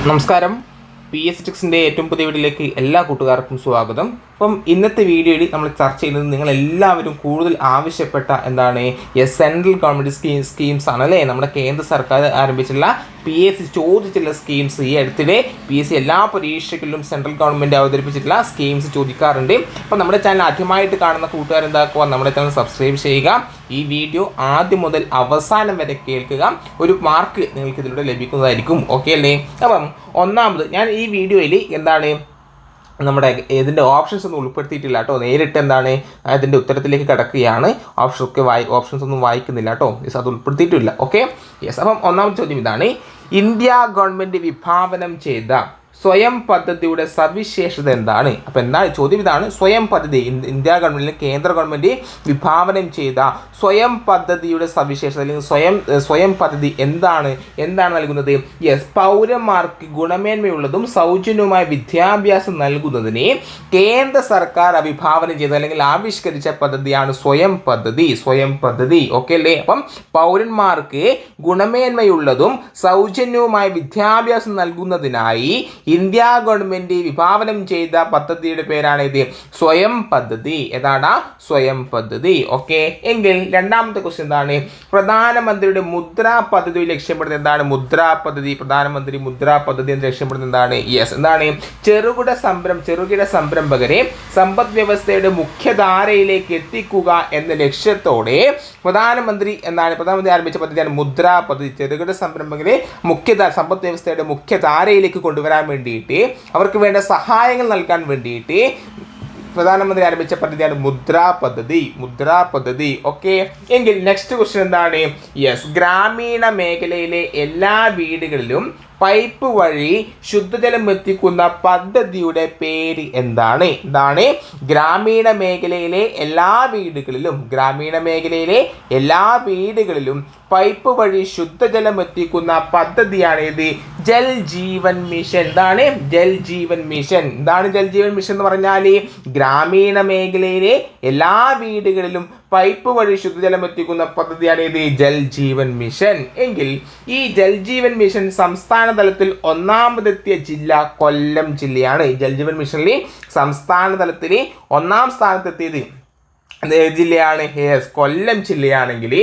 നമസ്കാരം. PS6ൻ്റെ ഏറ്റവും പുതിയ വീഡിയോയിലേക്ക് എല്ലാ കൂട്ടുകാർക്കും സ്വാഗതം. അപ്പം ഇന്നത്തെ വീഡിയോയിൽ നമ്മൾ ചർച്ച ചെയ്യുന്നത് നിങ്ങളെല്ലാവരും കൂടുതൽ ആവശ്യപ്പെട്ട സെൻട്രൽ ഗവൺമെൻറ് സ്കീംസ് ആണ് അല്ലേ. നമ്മുടെ കേന്ദ്ര സർക്കാർ ആരംഭിച്ചിട്ടുള്ള PSC ചോദിച്ചിട്ടുള്ള സ്കീംസ്. ഈ അടുത്തിടെ PSC എല്ലാ പരീക്ഷകളിലും സെൻട്രൽ ഗവൺമെൻറ് അവതരിപ്പിച്ചിട്ടുള്ള സ്കീംസ് ചോദിക്കാറുണ്ട്. അപ്പോൾ നമ്മുടെ ചാനൽ ആദ്യമായിട്ട് കാണുന്ന കൂട്ടുകാരെന്താക്കുക, നമ്മുടെ ചാനൽ സബ്സ്ക്രൈബ് ചെയ്യുക. ഈ വീഡിയോ ആദ്യം മുതൽ അവസാനം വരെ കേൾക്കുക. ഒരു മാർക്ക് നിങ്ങൾക്ക് ഇതിലൂടെ ലഭിക്കുന്നതായിരിക്കും. ഓക്കെ അല്ലേ. അപ്പം ഒന്നാമത് ഞാൻ ഈ വീഡിയോയിൽ നമ്മുടെ ഇതിൻ്റെ ഓപ്ഷൻസ് ഒന്നും ഉൾപ്പെടുത്തിയിട്ടില്ല കേട്ടോ. നേരിട്ട് അതിൻ്റെ ഉത്തരത്തിലേക്ക് കിടക്കുകയാണ്. ഓപ്ഷൻസ് ഒന്നും വായിക്കുന്നില്ല കേട്ടോ. അത് ഉൾപ്പെടുത്തിയിട്ടില്ല. ഓക്കെ. അപ്പം ഒന്നാമത്തെ ചോദ്യം ഇതാണ്: ഇന്ത്യ ഗവൺമെൻറ് വിഭാവനം ചെയ്ത സ്വയം പദ്ധതിയുടെ സവിശേഷത എന്താണ്? അപ്പോൾ എന്താണ് ചോദ്യം? ഇതാണ് സ്വയം പദ്ധതി. ഇന്ത്യ ഗവൺമെൻറ്, കേന്ദ്ര ഗവൺമെൻറ് വിഭാവനം ചെയ്ത സ്വയം പദ്ധതിയുടെ സവിശേഷത അല്ലെങ്കിൽ സ്വയം പദ്ധതി എന്താണ് നൽകുന്നത്? പൗരന്മാർക്ക് ഗുണമേന്മയുള്ളതും സൗജന്യവുമായ വിദ്യാഭ്യാസം നൽകുന്നതിന് കേന്ദ്ര സർക്കാർ വിഭാവനം ചെയ്ത അല്ലെങ്കിൽ ആവിഷ്കരിച്ച പദ്ധതിയാണ് സ്വയം പദ്ധതി. ഓക്കെ അല്ലേ. അപ്പം പൗരന്മാർക്ക് ഗുണമേന്മയുള്ളതും സൗജന്യവുമായ വിദ്യാഭ്യാസം നൽകുന്നതിനായി ഇന്ത്യ ഗവൺമെൻറ് വിഭാവനം ചെയ്ത പദ്ധതിയുടെ പേരാണ് ഇത് സ്വയം പദ്ധതി. സ്വയം പദ്ധതി. ഓക്കെ. എങ്കിൽ രണ്ടാമത്തെ ക്വസ്റ്റ്യൻ എന്താണ്? പ്രധാനമന്ത്രിയുടെ മുദ്രാ പദ്ധതി ലക്ഷ്യമിടുന്നത് എന്താണ്? പ്രധാനമന്ത്രി മുദ്രാ പദ്ധതി എന്ന് ലക്ഷ്യമിടുന്നത് എന്താണ്? ചെറുകിട സംരംഭകരെ സമ്പദ് വ്യവസ്ഥയുടെ മുഖ്യധാരയിലേക്ക് എത്തിക്കുക എന്ന ലക്ഷ്യത്തോടെ പ്രധാനമന്ത്രി ആരംഭിച്ച പദ്ധതിയാണ് മുദ്രാ പദ്ധതി. ചെറുകിട സംരംഭകരെ സമ്പദ് വ്യവസ്ഥയുടെ മുഖ്യധാരയിലേക്ക് കൊണ്ടുവരാൻ വേണ്ടിയിട്ട്, അവർക്ക് വേണ്ട സഹായങ്ങൾ നൽകാൻ വേണ്ടിയിട്ട് പ്രധാനമന്ത്രി ആരംഭിച്ച പദ്ധതിയാണ് മുദ്രാ പദ്ധതി. ഓക്കെ. എങ്കിൽ നെക്സ്റ്റ് ക്വസ്റ്റ്യൻ എന്താണ്? ഗ്രാമീണ മേഖലയിലെ എല്ലാ വീടുകളിലും പൈപ്പ് വഴി ശുദ്ധജലം എത്തിക്കുന്ന പദ്ധതിയുടെ പേര് എന്താണ്? ഗ്രാമീണ മേഖലയിലെ എല്ലാ വീടുകളിലും പൈപ്പ് വഴി ശുദ്ധജലം എത്തിക്കുന്ന പദ്ധതിയാണ് ഇത് ജൽ ജീവൻ മിഷൻ. ജൽ ജീവൻ മിഷൻ എന്ന് പറഞ്ഞാൽ ഗ്രാമീണ മേഖലയിലെ എല്ലാ വീടുകളിലും പൈപ്പ് വഴി ശുദ്ധജലം എത്തിക്കുന്ന പദ്ധതിയാണ് ഇത് ജൽ ജീവൻ മിഷൻ. എങ്കിൽ ഈ ജൽ ജീവൻ മിഷൻ സംസ്ഥാന തലത്തിൽ ഒന്നാമതെത്തിയ ജില്ല കൊല്ലം ജില്ലയാണ്. ജൽ ജീവൻ മിഷനിൽ സംസ്ഥാന തലത്തിൽ ഒന്നാം സ്ഥാനത്തെത്തിയത് ജില്ലയാണ് കൊല്ലം ജില്ലയാണെങ്കിൽ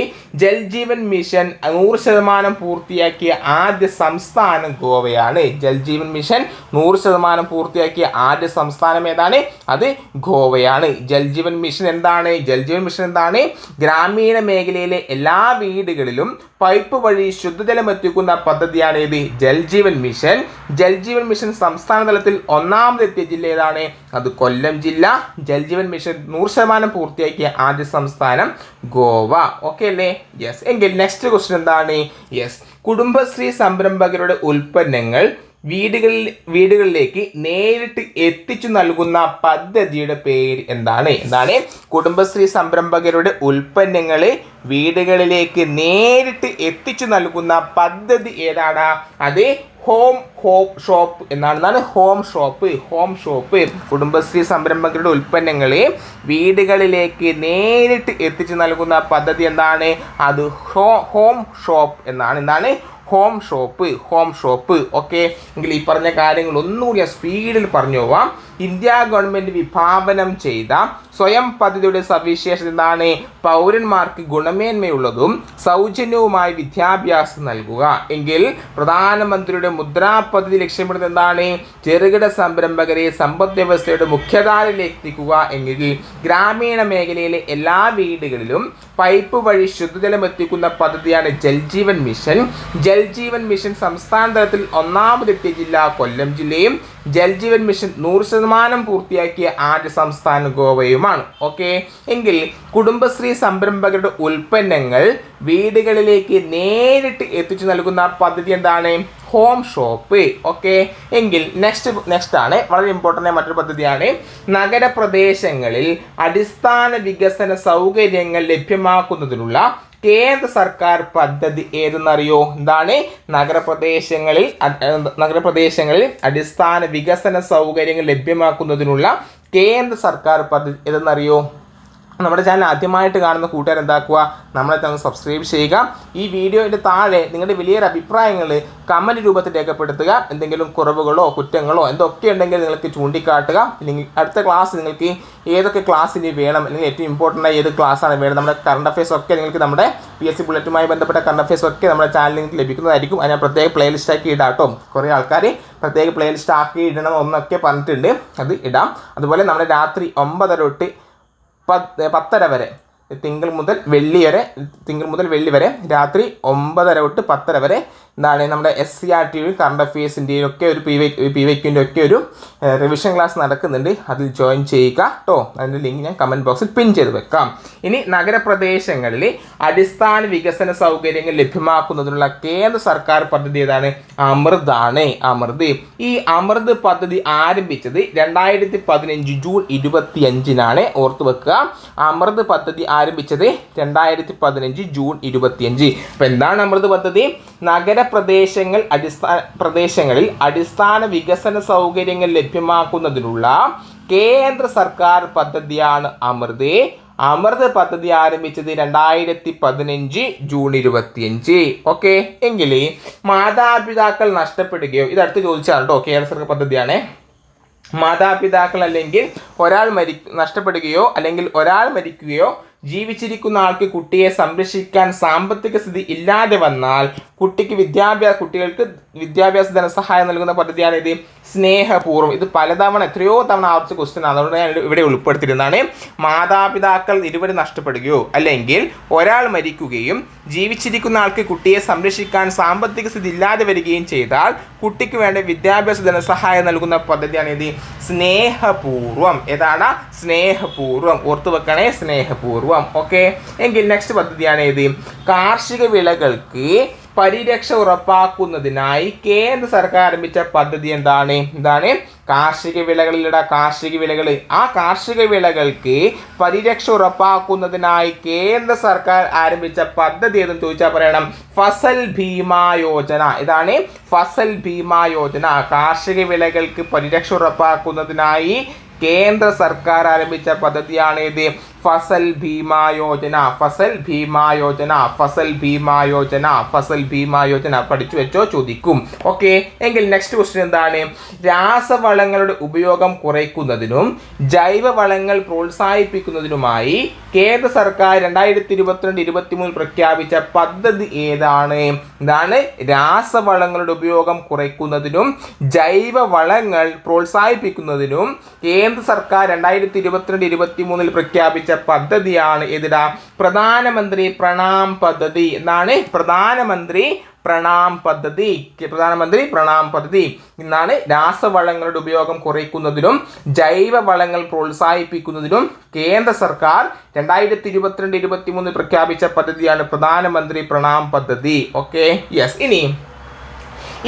ജൽ ജീവൻ മിഷൻ 100% പൂർത്തിയാക്കിയ ആദ്യ സംസ്ഥാനം ഗോവയാണ്. ജൽ ജീവൻ മിഷൻ 100% പൂർത്തിയാക്കിയ ആദ്യ സംസ്ഥാനം ഏതാണ്? അത് ഗോവയാണ്. ജൽ ജീവൻ മിഷൻ എന്താണ്? ഗ്രാമീണ മേഖലയിലെ എല്ലാ വീടുകളിലും പൈപ്പ് വഴി ശുദ്ധജലം എത്തിക്കുന്ന പദ്ധതിയാണ് ഇത് ജൽ ജീവൻ മിഷൻ സംസ്ഥാന തലത്തിൽ ഒന്നാമതെത്തിയ ജില്ല ഏതാണ്? അത് കൊല്ലം ജില്ല. ജൽ ജീവൻ മിഷൻ 100% പൂർത്തിയാക്കിയ ആദ്യ സംസ്ഥാനം ഗോവ. ഓക്കെ അല്ലേ. എങ്കിൽ നെക്സ്റ്റ് ക്വസ്റ്റ്യൻ എന്താണ്? കുടുംബശ്രീ സംരംഭകരുടെ ഉൽപ്പന്നങ്ങൾ വീടുകളിലേക്ക് നേരിട്ട് എത്തിച്ചു നൽകുന്ന പദ്ധതിയുടെ പേര് എന്താണ്? കുടുംബശ്രീ സംരംഭകരുടെ ഉൽപ്പന്നങ്ങൾ വീടുകളിലേക്ക് നേരിട്ട് എത്തിച്ചു നൽകുന്ന പദ്ധതി ഏതാണ്? അത് ഹോം ഷോപ്പ് എന്നാണ്. Home shop. കുടുംബശ്രീ സംരംഭകരുടെ ഉൽപ്പന്നങ്ങൾ വീടുകളിലേക്ക് നേരിട്ട് എത്തിച്ചു നൽകുന്ന പദ്ധതി എന്താണ്? അത് ഹോം ഷോപ്പ് എന്നാണ്. Home shop. ഓക്കെ. എങ്കിൽ ഈ പറഞ്ഞ കാര്യങ്ങൾ ഒന്നുകൂടി സ്പീഡിൽ പറഞ്ഞു പോവാം. ഇന്ത്യ ഗവൺമെൻറ് വിഭാവനം ചെയ്ത സ്വയം പദ്ധതിയുടെ സവിശേഷത എന്താണ്? പൗരന്മാർക്ക് ഗുണമേന്മയുള്ളതും സൗജന്യവുമായി വിദ്യാഭ്യാസം നൽകുക. എങ്കിൽ പ്രധാനമന്ത്രിയുടെ മുദ്രാ പദ്ധതി ലക്ഷ്യമിടുന്നത് എന്താണ്? ചെറുകിട സംരംഭകരെ സമ്പദ് വ്യവസ്ഥയുടെ മുഖ്യധാരയിലേക്ക് എത്തിക്കുക. എങ്കിൽ ഗ്രാമീണ മേഖലയിലെ എല്ലാ വീടുകളിലും പൈപ്പ് വഴി ശുദ്ധജലം എത്തിക്കുന്ന പദ്ധതിയാണ് ജൽ ജീവൻ മിഷൻ സംസ്ഥാന തലത്തിൽ ഒന്നാമതെത്തിയ ജില്ല കൊല്ലം ജില്ലയും ജൽ ജീവൻ മിഷൻ 100% പൂർത്തിയാക്കിയ ആദ്യ സംസ്ഥാനം ഗോവയുമാണ്. ഓക്കെ. എങ്കിൽ കുടുംബശ്രീ സംരംഭകരുടെ ഉൽപ്പന്നങ്ങൾ വീടുകളിലേക്ക് നേരിട്ട് എത്തിച്ചു നൽകുന്ന പദ്ധതി എന്താണ്? Home shop. ഓക്കെ. എങ്കിൽ നെക്സ്റ്റ് ആണ് വളരെ ഇമ്പോർട്ടൻ്റ് മറ്റൊരു പദ്ധതിയാണ് നഗരപ്രദേശങ്ങളിൽ അടിസ്ഥാന വികസന സൗകര്യങ്ങൾ ലഭ്യമാക്കുന്നതിനുള്ള കേന്ദ്ര സർക്കാർ പദ്ധതി ഏതെന്നറിയോ? നഗരപ്രദേശങ്ങളിൽ അടിസ്ഥാന വികസന സൗകര്യങ്ങൾ ലഭ്യമാക്കുന്നതിനുള്ള കേന്ദ്ര സർക്കാർ പദ്ധതി ഏതെന്നറിയോ? നമ്മുടെ ചാനൽ ആദ്യമായിട്ട് കാണുന്ന കൂട്ടുകാർ എന്താക്കുക, നമ്മളെ ചാനൽ സബ്സ്ക്രൈബ് ചെയ്യുക. ഈ വീഡിയോയുടെ താഴെ നിങ്ങളുടെ വലിയൊരു അഭിപ്രായങ്ങൾ കമൻറ്റ് രൂപത്തിൽ രേഖപ്പെടുത്തുക. എന്തെങ്കിലും കുറവുകളോ കുറ്റങ്ങളോ എന്തൊക്കെ ഉണ്ടെങ്കിൽ നിങ്ങൾക്ക് ചൂണ്ടിക്കാട്ടുക. അല്ലെങ്കിൽ അടുത്ത ക്ലാസ് നിങ്ങൾക്ക് ഏതൊക്കെ ക്ലാസ്സിന് വേണം, അല്ലെങ്കിൽ ഏറ്റവും ഇമ്പോർട്ടൻ്റ് ആയ ഏത് ക്ലാസ്സാണ് വേണം, നമ്മുടെ കറണ്ട് അഫയേഴ്സ് ഒക്കെ നിങ്ങൾക്ക് നമ്മുടെ PSC ബുള്ളറ്റുമായി ബന്ധപ്പെട്ട കറണ്ട് അഫയേഴ്സ് ഒക്കെ നമ്മുടെ ചാനലിൽ നിങ്ങൾക്ക് ലഭിക്കുന്നതായിരിക്കും. അതിനെ പ്രത്യേക പ്ലേലിസ്റ്റ് ആക്കി ഇടാം കേട്ടോ. കുറേ ആൾക്കാർ പ്രത്യേക പ്ലേലിസ്റ്റ് ആക്കി ഇടണം എന്നൊക്കെ പറഞ്ഞിട്ടുണ്ട്, അത് ഇടാം. അതുപോലെ നമ്മുടെ രാത്രി 9:30 തൊട്ട് 10:30 വരെ തിങ്കൾ മുതൽ വെള്ളി വരെ രാത്രി 9:30 തൊട്ട് 10:30 വരെ എന്താണ് നമ്മുടെ SCRT കറണ്ട് അഫയേഴ്സിൻ്റെയും ഒക്കെ ഒരു PYQൻ്റെ ഒക്കെ ഒരു റിവിഷൻ ക്ലാസ് നടക്കുന്നുണ്ട്. അതിൽ ജോയിൻ ചെയ്യുക കേട്ടോ. അതിൻ്റെ ലിങ്ക് ഞാൻ കമൻറ്റ് ബോക്സിൽ പിൻ ചെയ്ത് വെക്കാം. ഇനി നഗരപ്രദേശങ്ങളിൽ അടിസ്ഥാന വികസന സൗകര്യങ്ങൾ ലഭ്യമാക്കുന്നതിനുള്ള കേന്ദ്ര സർക്കാർ പദ്ധതി ഏതാണ്? അമൃതാണ്. അമൃത്. ഈ അമൃത് പദ്ധതി ആരംഭിച്ചത് 2015 ജൂൺ 25 ഓർത്തു വെക്കുക. അമൃത് പദ്ധതി ആരംഭിച്ചത് 2015 ജൂൺ 25. അപ്പം എന്താണ് അമൃത് പദ്ധതി? പ്രദേശങ്ങളിൽ അടിസ്ഥാന വികസന സൗകര്യങ്ങൾ ലഭ്യമാക്കുന്നതിനുള്ള കേന്ദ്ര സർക്കാർ പദ്ധതിയാണ് അമൃത്. അമൃത് പദ്ധതി ആരംഭിച്ചത് 2015 ജൂൺ 25. ഓക്കെ, എങ്കിൽ മാതാപിതാക്കൾ നഷ്ടപ്പെടുകയോ, ഇതടുത്ത് ചോദിച്ചാണ് കേട്ടോ, കേന്ദ്ര സർക്കാർ പദ്ധതിയാണ്. മാതാപിതാക്കൾ അല്ലെങ്കിൽ നഷ്ടപ്പെടുകയോ അല്ലെങ്കിൽ ഒരാൾ മരിക്കുകയോ ജീവിച്ചിരിക്കുന്ന ആൾക്ക് കുട്ടിയെ സംരക്ഷിക്കാൻ സാമ്പത്തിക സ്ഥിതി ഇല്ലാതെ വന്നാൽ കുട്ടികൾക്ക് വിദ്യാഭ്യാസ ധനസഹായം നൽകുന്ന പദ്ധതിയാണ് ഇത് സ്നേഹപൂർവ്വം. ഇത് എത്രയോ തവണ ആവർത്തിച്ച ക്വസ്റ്റ്യൻ ആണ്, അതുകൊണ്ട് ഞാൻ ഇവിടെ ഉൾപ്പെടുത്തിയിരുന്നതാണ്. മാതാപിതാക്കൾ ഇരുവരും നഷ്ടപ്പെടുകയോ അല്ലെങ്കിൽ ഒരാൾ മരിക്കുകയും ജീവിച്ചിരിക്കുന്ന ആൾക്ക് കുട്ടിയെ സംരക്ഷിക്കാൻ സാമ്പത്തിക സ്ഥിതി ഇല്ലാതെ വരികയും ചെയ്താൽ കുട്ടിക്ക് വേണ്ട വിദ്യാഭ്യാസ ധനസഹായം നൽകുന്ന പദ്ധതിയാണ് ഇത് സ്നേഹപൂർവ്വം. ഏതാണ്? സ്നേഹപൂർവ്വം. ഓർത്തു വെക്കണേ, സ്നേഹപൂർവ്വം. ഓക്കെ, എങ്കിൽ നെക്സ്റ്റ് പദ്ധതിയാണ് ഇത് കാർഷിക വിളകൾക്ക് പരിരക്ഷ ഉറപ്പാക്കുന്നതിനായി കേന്ദ്ര സർക്കാർ ആരംഭിച്ച പദ്ധതി എന്താണ്? കാർഷിക വിളകൾ. ആ കാർഷിക വിളകൾക്ക് പരിരക്ഷ ഉറപ്പാക്കുന്നതിനായി കേന്ദ്ര സർക്കാർ ആരംഭിച്ച പദ്ധതി ഏതെന്ന് ചോദിച്ചാൽ പറയണം ഫസൽ ഭീമാ യോജന. ഇതാണ് ഫസൽ ഭീമാ യോജന. കാർഷിക വിളകൾക്ക് പരിരക്ഷ ഉറപ്പാക്കുന്നതിനായി കേന്ദ്ര സർക്കാർ ആരംഭിച്ച പദ്ധതിയാണ് ഇത് ഫസൽ ഭീമാ യോജന. ഫസൽ ഭീമാ യോജന, ഫസൽ ഭീമാ യോജന, ഫസൽ ഭീമാ യോജന. പഠിച്ചു വെച്ചോ, ചോദിക്കും. ഓക്കെ, എങ്കിൽ നെക്സ്റ്റ് ക്വസ്റ്റ്യൻ എന്താണ്? രാസവളങ്ങളുടെ ഉപയോഗം കുറയ്ക്കുന്നതിനും ജൈവവളങ്ങൾ പ്രോത്സാഹിപ്പിക്കുന്നതിനുമായി കേന്ദ്ര സർക്കാർ 2022-23 പ്രഖ്യാപിച്ച പദ്ധതി ഏതാണ്? രാസവളങ്ങളുടെ ഉപയോഗം കുറയ്ക്കുന്നതിനും ജൈവവളങ്ങൾ പ്രോത്സാഹിപ്പിക്കുന്നതിനും കേന്ദ്ര സർക്കാർ 2022-23 പ്രഖ്യാപിച്ച പദ്ധതിയാണ് ഏതിടാ? പ്രധാനമന്ത്രി പ്രണാം പദ്ധതി. എന്താണ്? പ്രധാനമന്ത്രി പ്രണാം പദ്ധതി എന്നാണ്. രാസവളങ്ങളുടെ ഉപയോഗം കുറയ്ക്കുന്നതിനും ജൈവവളങ്ങൾ പ്രോത്സാഹിപ്പിക്കുന്നതിനും കേന്ദ്ര സർക്കാർ 2022-23 പ്രഖ്യാപിച്ച പദ്ധതിയാണ് പ്രധാനമന്ത്രി പ്രണാം പദ്ധതി. Okay, yes. ഇനി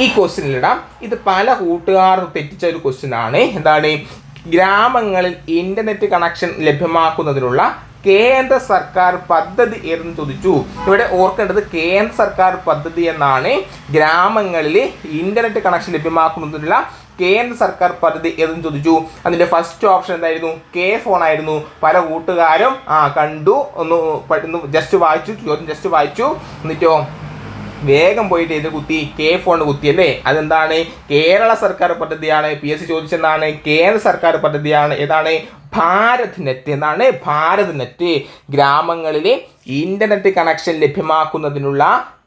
ഈ ക്വസ്റ്റ്യനിലിടാം, ഇത് പല കൂട്ടുകാരും തെറ്റിച്ച ഒരു ക്വസ്റ്റ്യൻ ആണ്. എന്താണ്? ഗ്രാമങ്ങളിൽ ഇന്റർനെറ്റ് കണക്ഷൻ ലഭ്യമാക്കുന്നതിനുള്ള കേന്ദ്ര സർക്കാർ പദ്ധതി ഏതെന്ന് ചോദിച്ചു. ഇവിടെ ഓർക്കേണ്ടത് കേന്ദ്ര സർക്കാർ പദ്ധതി എന്നാണ്. ഗ്രാമങ്ങളിൽ ഇന്റർനെറ്റ് കണക്ഷൻ ലഭ്യമാക്കുന്നതിനുള്ള കേന്ദ്ര സർക്കാർ പദ്ധതി ഏതെന്ന് ചോദിച്ചു. അതിൻ്റെ ഫസ്റ്റ് ഓപ്ഷൻ എന്തായിരുന്നു? കെ ഫോൺ ആയിരുന്നു. പല കൂട്ടുകാരും കണ്ടു, ഒന്ന് ജസ്റ്റ് വായിച്ചു എന്നിട്ടോ വേഗം പോയിട്ട് ഇത് കുത്തി കെ ഫോൺ കുത്തിയല്ലേ. അതെന്താണ്? കേരള സർക്കാർ പദ്ധതിയാണ്. PSC ചോദിച്ചെന്താണ്? കേന്ദ്ര സർക്കാർ പദ്ധതിയാണ്. ഏതാണ്? ഭാരത് നെറ്റ്. എന്താണ്? ഭാരത് നെറ്റ്. ഗ്രാമങ്ങളിലെ ഇന്റർനെറ്റ് കണക്ഷൻ ലഭ്യമാക്കുന്നതിനുള്ള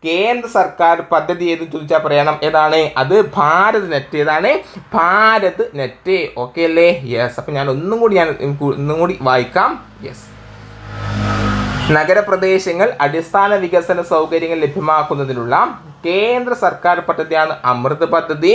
കേന്ദ്ര സർക്കാർ പദ്ധതി ഏതെന്ന് ചോദിച്ചാൽ പറയണം ഏതാണ്? അത് ഭാരത് നെറ്റ്. ഏതാണ്? ഭാരത് നെറ്റ്. ഓക്കെ അല്ലേ? യെസ്. അപ്പം ഞാൻ ഒന്നും കൂടി വായിക്കാം. യെസ്. നഗരപ്രദേശങ്ങൾ അടിസ്ഥാന വികസന സൗകര്യങ്ങൾ ലഭ്യമാക്കുന്നതിനുള്ള കേന്ദ്ര സർക്കാർ പദ്ധതിയാണ് അമൃത് പദ്ധതി.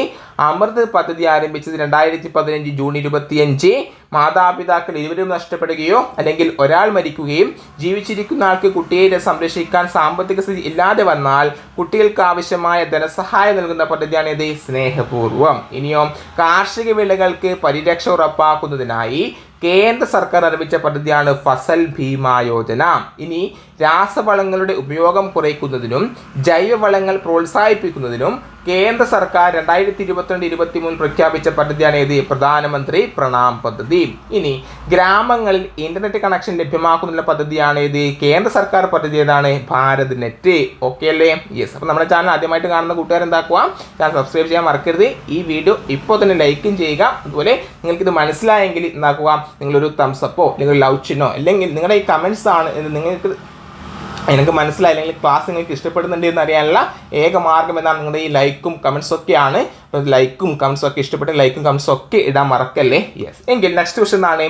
അമൃത് പദ്ധതി ആരംഭിച്ചത് 2015 ജൂൺ 25. മാതാപിതാക്കൾ ഇരുവരും നഷ്ടപ്പെടുകയോ അല്ലെങ്കിൽ ഒരാൾ മരിക്കുകയും ജീവിച്ചിരിക്കുന്ന ആൾക്ക് കുട്ടിയെ സംരക്ഷിക്കാൻ സാമ്പത്തിക സ്ഥിതി ഇല്ലാതെ വന്നാൽ കുട്ടികൾക്ക് ആവശ്യമായ ധനസഹായം നൽകുന്ന പദ്ധതിയാണ് ഇത് സ്നേഹപൂർവ്വം. ഇനിയോ കാർഷിക വിളകൾക്ക് പരിരക്ഷ ഉറപ്പാക്കുന്നതിനായി കേന്ദ്ര സർക്കാർ ആരംഭിച്ച പദ്ധതിയാണ് ഫസൽ ഭീമാ യോജന. ഇനി രാസവളങ്ങളുടെ ഉപയോഗം കുറയ്ക്കുന്നതിനും ജൈവവളങ്ങൾ പ്രോത്സാഹിപ്പിക്കുന്നതിനും കേന്ദ്ര സർക്കാർ 2022-23 പ്രഖ്യാപിച്ച പദ്ധതിയാണ് ഏത്? പ്രധാനമന്ത്രി പ്രണാം പദ്ധതി. ഇനി ഗ്രാമങ്ങളിൽ ഇന്റർനെറ്റ് കണക്ഷൻ ലഭ്യമാക്കുന്നതിനുള്ള പദ്ധതിയാണ് ഏത്? കേന്ദ്ര സർക്കാർ പദ്ധതി ഏതാണ്? ഭാരത് നെറ്റ്. ഓക്കെ അല്ലേ? യെസ്. അപ്പോൾ നമ്മുടെ ചാനൽ ആദ്യമായിട്ട് കാണുന്ന കൂട്ടുകാർ എന്താക്കുക? ചാനൽ സബ്സ്ക്രൈബ് ചെയ്യാൻ മറക്കരുത്. ഈ വീഡിയോ ഇപ്പോൾ തന്നെ ലൈക്കും ചെയ്യുക. അതുപോലെ നിങ്ങൾക്കിത് മനസ്സിലായെങ്കിൽ എന്താക്കുക? നിങ്ങളൊരു തംസ് അപ്പോ അല്ലെങ്കിൽ ലവ് ചിഹ്നോ അല്ലെങ്കിൽ നിങ്ങളുടെ ഈ കമൻസ് ആണ് നിങ്ങൾക്ക് എനിക്ക് മനസ്സിലായി അല്ലെങ്കിൽ ക്ലാസ് നിങ്ങൾക്ക് ഇഷ്ടപ്പെടുന്നുണ്ട് എന്ന് അറിയാനുള്ള ഏക മാർഗ്ഗം എന്താണ്? നിങ്ങളുടെ ഈ ലൈക്കും കമൻസും ഒക്കെയാണ്. ലൈക്കും കമൻസും ഒക്കെ ഇഷ്ടപ്പെട്ട ലൈക്കും കമൻസും ഒക്കെ ഇടാൻ മറക്കല്ലേ. യെസ്. എങ്കിൽ നെക്സ്റ്റ് ക്വസ്റ്റ്യൻ എന്താണ്?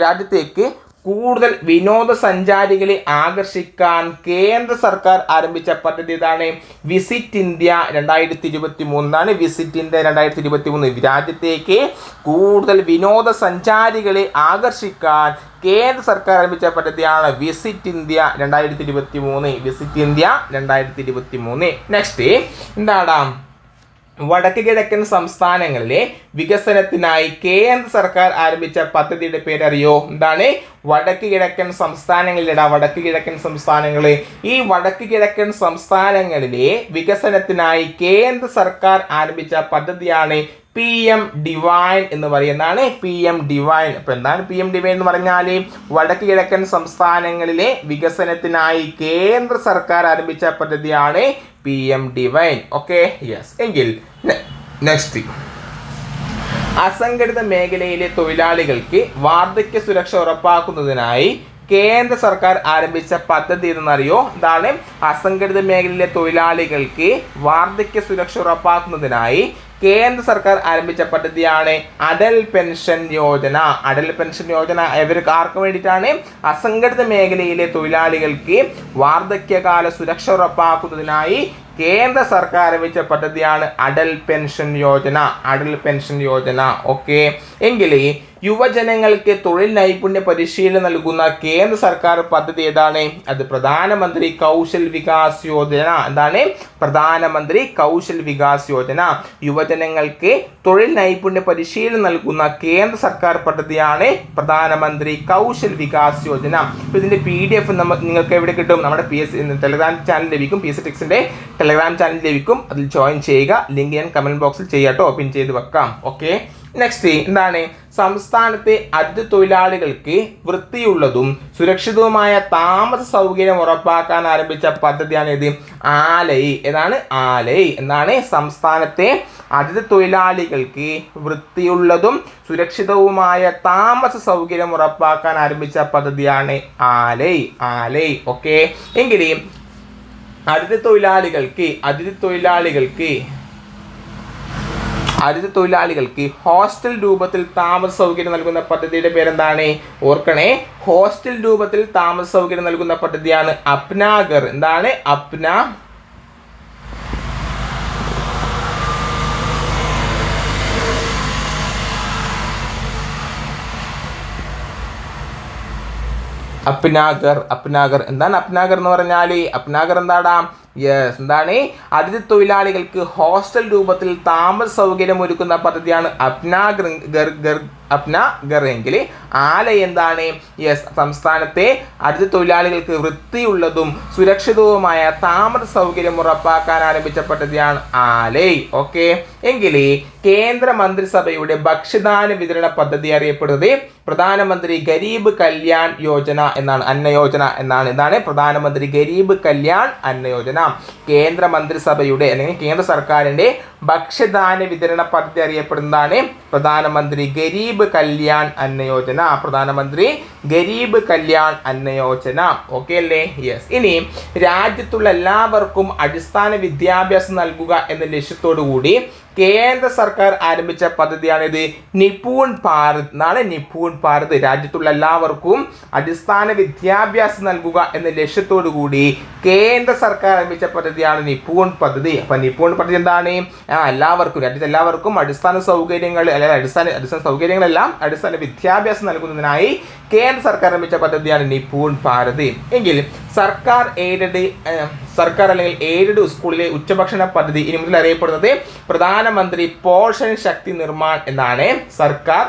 രാജ്യത്തേക്ക് കൂടുതൽ വിനോദസഞ്ചാരികളെ ആകർഷിക്കാൻ കേന്ദ്ര സർക്കാർ ആരംഭിച്ച പദ്ധതി ഇതാണ്. Visit India 2023. Visit India 2023. രാജ്യത്തേക്ക് കൂടുതൽ വിനോദസഞ്ചാരികളെ ആകർഷിക്കാൻ കേന്ദ്ര സർക്കാർ ആരംഭിച്ച പദ്ധതിയാണ് visit India 2023. Visit India 2023. Next എന്താണ്? വടക്ക് കിഴക്കൻ സംസ്ഥാനങ്ങളിലെ വികസനത്തിനായി കേന്ദ്ര സർക്കാർ ആരംഭിച്ച പദ്ധതിയുടെ പേരറിയോ? എന്താണ്? വടക്ക് കിഴക്കൻ സംസ്ഥാനങ്ങളിലെ വടക്ക് കിഴക്കൻ സംസ്ഥാനങ്ങളെ ഈ വടക്ക് കിഴക്കൻ സംസ്ഥാനങ്ങളിലെ വികസനത്തിനായി കേന്ദ്ര സർക്കാർ ആരംഭിച്ച പദ്ധതിയാണ് PM ഡിവൈൻ എന്ന് പറയുന്നതാണ്. PM divine. അപ്പോൾ എന്താണ് PM ഡിവൈൻ എന്ന് പറഞ്ഞാൽ? വടക്ക് കിഴക്കൻ സംസ്ഥാനങ്ങളിലെ വികസനത്തിനായി കേന്ദ്ര സർക്കാർ ആരംഭിച്ച പദ്ധതിയാണ് PM ഡിവൈൻ. ഓക്കെ. യെസ്. എങ്കിൽ നെക്സ്റ്റ്, അസംഘടിത മേഖലയിലെ തൊഴിലാളികൾക്ക് വാർദ്ധക്യ സുരക്ഷ ഉറപ്പാക്കുന്നതിനായി കേന്ദ്ര സർക്കാർ ആരംഭിച്ച പദ്ധതി എന്നറിയോ? എന്താണ്? അസംഘടിത മേഖലയിലെ തൊഴിലാളികൾക്ക് വാർദ്ധക്യ സുരക്ഷ ഉറപ്പാക്കുന്നതിനായി കേന്ദ്ര സർക്കാർ ആരംഭിച്ച പദ്ധതിയാണ് അടൽ പെൻഷൻ യോജന. അടൽ പെൻഷൻ യോജന ഇവർക്ക് ആർക്ക് വേണ്ടിയിട്ടാണ്? അസംഘടിത മേഖലയിലെ തൊഴിലാളികൾക്ക് വാർദ്ധക്യകാല സുരക്ഷ ഉറപ്പാക്കുന്നതിനായി കേന്ദ്ര സർക്കാർ ആരംഭിച്ച പദ്ധതിയാണ് Atal pension Yojana. Atal pension Yojana. Okay. എങ്കിൽ യുവജനങ്ങൾക്ക് തൊഴിൽ നൈപുണ്യ പരിശീലനം നൽകുന്ന കേന്ദ്ര സർക്കാർ പദ്ധതി ഏതാണ്? അത് പ്രധാനമന്ത്രി കൗശൽ വികാസ് യോജന. എന്താണ്? പ്രധാനമന്ത്രി കൗശൽ വികാസ് യോജന. യുവജനങ്ങൾക്ക് തൊഴിൽ നൈപുണ്യ പരിശീലനം നൽകുന്ന കേന്ദ്ര സർക്കാർ പദ്ധതിയാണ് പ്രധാനമന്ത്രി കൗശൽ വികാസ് യോജന. അപ്പോൾ ഇതിൻ്റെ PDF നിങ്ങൾക്ക് എവിടെ കിട്ടും? നമ്മുടെ ടെലഗ്രാം ചാനൽ ലഭിക്കും. PSC Tricks-ന്റെ ടെലഗ്രാം ചാനൽ ലഭിക്കും. അതിൽ ജോയിൻ ചെയ്യുക. ലിങ്ക് ഞാൻ കമൻറ്റ് ബോക്സിൽ ചെയ്യാട്ടോ, പിൻ ചെയ്ത് വെക്കാം. ഓക്കെ. നെക്സ്റ്റ് എന്താണ്? സംസ്ഥാനത്തെ അതിഥി തൊഴിലാളികൾക്ക് വൃത്തിയുള്ളതും സുരക്ഷിതവുമായ താമസ സൗകര്യം ഉറപ്പാക്കാൻ ആരംഭിച്ച പദ്ധതിയാണ് ഇത് ആലൈ. ഏതാണ്? ആലൈ. എന്താണ്? സംസ്ഥാനത്തെ അതിഥി തൊഴിലാളികൾക്ക് വൃത്തിയുള്ളതും സുരക്ഷിതവുമായ താമസ സൗകര്യം ഉറപ്പാക്കാൻ ആരംഭിച്ച പദ്ധതിയാണ് ആലൈ. ആലൈ. ഓക്കെ. എങ്കിൽ അതിഥി തൊഴിലാളികൾക്ക് ഹോസ്റ്റൽ രൂപത്തിൽ താമസ സൗകര്യം നൽകുന്ന പദ്ധതിയുടെ പേരെന്താണ്? ഓർക്കണേ, ഹോസ്റ്റൽ രൂപത്തിൽ താമസ സൗകര്യം നൽകുന്ന പദ്ധതിയാണ് അപ്നാഗർ. എന്താണ്? അപ്നാഗർ. എന്താണ് അപ്നാഗർ എന്ന് പറഞ്ഞാൽ? അപ്നാഗർ എന്താടാ? യെസ്. എന്താണ്? അതിഥി തൊഴിലാളികൾക്ക് ഹോസ്റ്റൽ രൂപത്തിൽ താമസ സൗകര്യം ഒരുക്കുന്ന പദ്ധതിയാണ് അപ്നാഗർ എങ്കിൽ ആലൈ എന്താണ്? യെസ്. സംസ്ഥാനത്തെ അതിഥി തൊഴിലാളികൾക്ക് വൃത്തിയുള്ളതും സുരക്ഷിതവുമായ താമസ സൗകര്യം ഉറപ്പാക്കാൻ ആരംഭിച്ച പദ്ധതിയാണ് ആലൈ. ഓക്കെ. എങ്കിൽ കേന്ദ്ര മന്ത്രിസഭയുടെ ഭക്ഷ്യധാന വിതരണ പദ്ധതി അറിയപ്പെടുന്നത് പ്രധാനമന്ത്രി ഗരീബ് കല്യാൺ യോജന എന്നാണ്. അന്ന യോജന എന്നാണ്. എന്താണ്? പ്രധാനമന്ത്രി ഗരീബ് കല്യാൺ അന്ന യോജന. കേന്ദ്ര മന്ത്രിസഭയുടെ അല്ലെങ്കിൽ കേന്ദ്ര സർക്കാരിന്റെ ഭക്ഷ്യധാന വിതരണ പദ്ധതി അറിയപ്പെടുന്നതാണ് പ്രധാനമന്ത്രി ഗരീബ് കല്യാൺ അന്ന യോജന. പ്രധാനമന്ത്രി ഗരീബ് കല്യാൺ അന്ന യോജന. ഓക്കെ അല്ലേ? യെസ്. ഇനി രാജ്യത്തുള്ള എല്ലാവർക്കും അടിസ്ഥാന വിദ്യാഭ്യാസം നൽകുക എന്ന ലക്ഷ്യത്തോടു കൂടി കേന്ദ്ര സർക്കാർ ആരംഭിച്ച പദ്ധതിയാണിത് നിപുൺ ഭാരത് എന്നാണ്. നിപുൺ ഭാരത്. രാജ്യത്തുള്ള എല്ലാവർക്കും അടിസ്ഥാന വിദ്യാഭ്യാസം നൽകുക എന്ന ലക്ഷ്യത്തോടു കൂടി കേന്ദ്ര സർക്കാർ ആരംഭിച്ച പദ്ധതിയാണ് നിപുൺ പദ്ധതി. അപ്പൊ നിപുൺ പദ്ധതി എന്താണ്? എല്ലാവർക്കും രാജ്യത്തെ എല്ലാവർക്കും അടിസ്ഥാന സൗകര്യങ്ങൾ അല്ലെങ്കിൽ അടിസ്ഥാന സൗകര്യങ്ങളെല്ലാം അടിസ്ഥാന വിദ്യാഭ്യാസം നൽകുന്നതിനായി കേന്ദ്ര സർക്കാർ ആരംഭിച്ച പദ്ധതിയാണ് നിപുൺ ഭാരത്. എങ്കിൽ സർക്കാർ അല്ലെങ്കിൽ എയ്ഡഡ് സ്കൂളിലെ ഉച്ചഭക്ഷണ പദ്ധതി ഇനി മുതൽ അറിയപ്പെടുന്നത് പ്രധാനമന്ത്രി പോഷൻ ശക്തി നിർമ്മാൺ എന്നാണ്. സർക്കാർ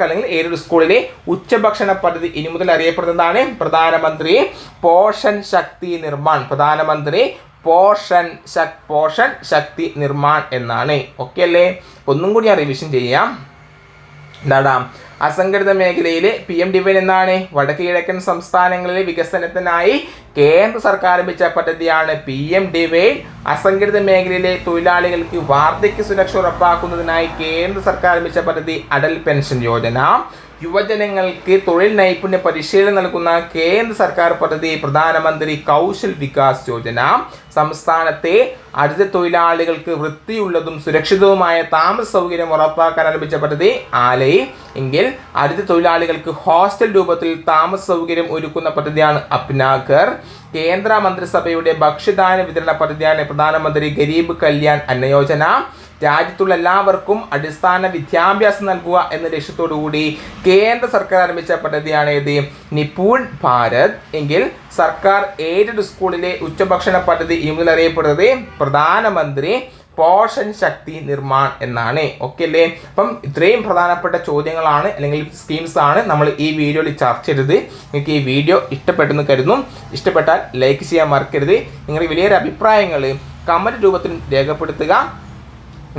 അല്ലെങ്കിൽ എയ്ഡഡ് സ്കൂളിലെ ഉച്ചഭക്ഷണ പദ്ധതി ഇനി മുതൽ അറിയപ്പെടുന്നതാണ് പ്രധാനമന്ത്രി പോഷൻ ശക്തി നിർമ്മാൺ. പോഷൻ ശക്തി നിർമ്മാൺ എന്നാണ്. ഓക്കെ അല്ലേ? ഒന്നും കൂടി ഞാൻ റിവിഷൻ ചെയ്യാം. എന്താടാ അസംഘടിത മേഖലയിലെ PMDY എന്നാണ്. വടക്ക് കിഴക്കൻ സംസ്ഥാനങ്ങളിലെ വികസനത്തിനായി കേന്ദ്ര സർക്കാർ ആരംഭിച്ച പദ്ധതിയാണ് PMDY. അസംഘടിത മേഖലയിലെ തൊഴിലാളികൾക്ക് വാർദ്ധക്യ സുരക്ഷ ഉറപ്പാക്കുന്നതിനായി കേന്ദ്ര സർക്കാർ ആരംഭിച്ച പദ്ധതി അടൽ പെൻഷൻ യോജന. യുവജനങ്ങൾക്ക് തൊഴിൽ നൈപുണ്യ പരിശീലനം നൽകുന്ന കേന്ദ്ര സർക്കാർ പദ്ധതി പ്രധാനമന്ത്രി കൗശൽ വികാസ് യോജന. സംസ്ഥാനത്തെ അതിഥി തൊഴിലാളികൾക്ക് വൃത്തിയുള്ളതും സുരക്ഷിതവുമായ താമസ സൗകര്യം ഉറപ്പാക്കാൻ ആരംഭിച്ച പദ്ധതി ആലയ്. എങ്കിൽ അതിഥി തൊഴിലാളികൾക്ക് ഹോസ്റ്റൽ രൂപത്തിൽ താമസ സൗകര്യം ഒരുക്കുന്ന പദ്ധതിയാണ് അപ്നാഘർ. കേന്ദ്ര മന്ത്രിസഭയുടെ ഭക്ഷ്യധാന്യ വിതരണ പദ്ധതിയാണ് പ്രധാനമന്ത്രി ഗരീബ് കല്യാൺ അന്ന യോജന. രാജ്യത്തുള്ള എല്ലാവർക്കും അടിസ്ഥാന വിദ്യാഭ്യാസം നൽകുക എന്ന ലക്ഷ്യത്തോടു കൂടി കേന്ദ്ര സർക്കാർ ആരംഭിച്ച പദ്ധതിയാണ് ഇത് നിപുൺ ഭാരത്. എങ്കിൽ സർക്കാർ എയ്ഡഡ് സ്കൂളിലെ ഉച്ചഭക്ഷണ പദ്ധതി ഇനി മുതൽ അറിയപ്പെടുന്നത് പ്രധാനമന്ത്രി പോഷൻ ശക്തി നിർമ്മാൺ എന്നാണ്. ഓക്കെ അല്ലേ? അപ്പം ഇത്രയും പ്രധാനപ്പെട്ട ചോദ്യങ്ങളാണ് അല്ലെങ്കിൽ സ്കീംസ് ആണ് നമ്മൾ ഈ വീഡിയോയിൽ ചർച്ച ചെയ്തത്. നിങ്ങൾക്ക് ഈ വീഡിയോ ഇഷ്ടപ്പെട്ടെന്ന് കരുതുന്നു. ഇഷ്ടപ്പെട്ടാൽ ലൈക്ക് ചെയ്യാൻ മറക്കരുത്. നിങ്ങളുടെ വലിയൊരു അഭിപ്രായങ്ങൾ കമൻറ്റ് രൂപത്തിൽ രേഖപ്പെടുത്തുക.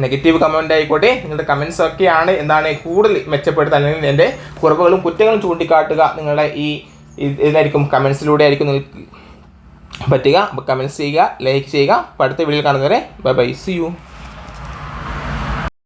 നെഗറ്റീവ് കമൻ്റ് ആയിക്കോട്ടെ, നിങ്ങളുടെ കമൻസ് ഒക്കെയാണ് എന്താണ് കൂടുതൽ മെച്ചപ്പെടുത്തുക അല്ലെങ്കിൽ എൻ്റെ കുറവുകളും കുറ്റങ്ങളും ചൂണ്ടിക്കാട്ടുക. നിങ്ങളുടെ ഇതായിരിക്കും കമൻസിലൂടെ ആയിരിക്കും നിങ്ങൾക്ക് പറ്റുക. അപ്പോൾ കമൻസ് ചെയ്യുക, ലൈക്ക് ചെയ്യുക. അടുത്ത വീഡിയോയിൽ കാണുന്നവരെ ബൈ ബൈ, സി യു.